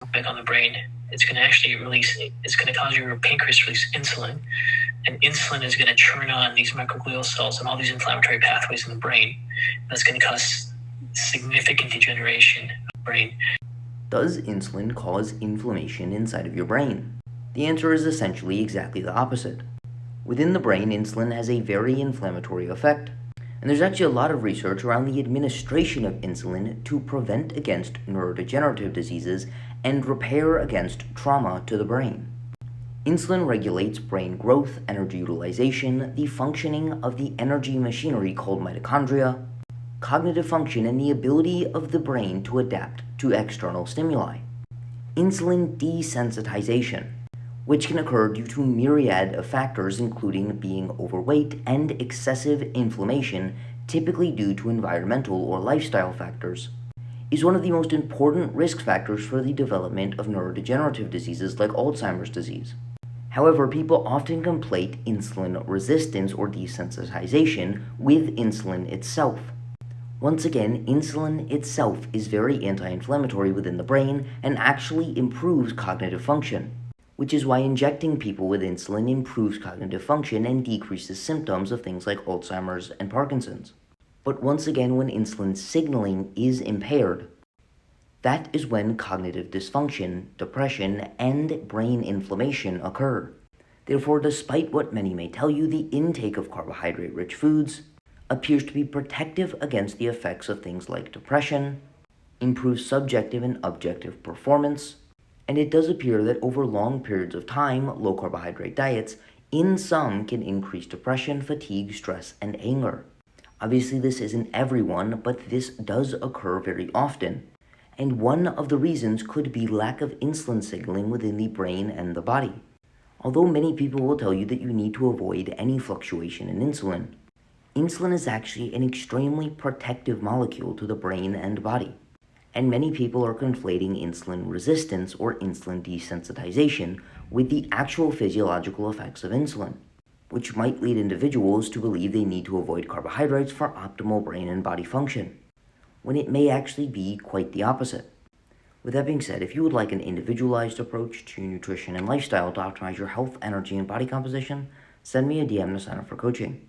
effect on the brain. It's going to actually it's going to cause your pancreas to release insulin. And insulin is going to turn on these microglial cells and all these inflammatory pathways in the brain. That's going to cause significant degeneration of the brain. Does insulin cause inflammation inside of your brain? The answer is essentially exactly the opposite. Within the brain, insulin has a very inflammatory effect, and there's actually a lot of research around the administration of insulin to prevent against neurodegenerative diseases and repair against trauma to the brain. Insulin regulates brain growth, energy utilization, the functioning of the energy machinery called mitochondria, cognitive function, and the ability of the brain to adapt to external stimuli. Insulin desensitization, which can occur due to myriad of factors including being overweight and excessive inflammation, typically due to environmental or lifestyle factors, is one of the most important risk factors for the development of neurodegenerative diseases like Alzheimer's disease. However, people often conflate insulin resistance or desensitization with insulin itself. Once again, insulin itself is very anti-inflammatory within the brain and actually improves cognitive function, which is why injecting people with insulin improves cognitive function and decreases symptoms of things like Alzheimer's and Parkinson's. But once again, when insulin signaling is impaired, that is when cognitive dysfunction, depression, and brain inflammation occur. Therefore, despite what many may tell you, the intake of carbohydrate-rich foods appears to be protective against the effects of things like depression, improves subjective and objective performance, and it does appear that over long periods of time, low-carbohydrate diets, in some, can increase depression, fatigue, stress, and anger. Obviously, this isn't everyone, but this does occur very often. And one of the reasons could be lack of insulin signaling within the brain and the body. Although many people will tell you that you need to avoid any fluctuation in insulin, insulin is actually an extremely protective molecule to the brain and body. And many people are conflating insulin resistance or insulin desensitization with the actual physiological effects of insulin, which might lead individuals to believe they need to avoid carbohydrates for optimal brain and body function, when it may actually be quite the opposite. With that being said, if you would like an individualized approach to your nutrition and lifestyle to optimize your health, energy, and body composition, send me a DM to sign up for coaching.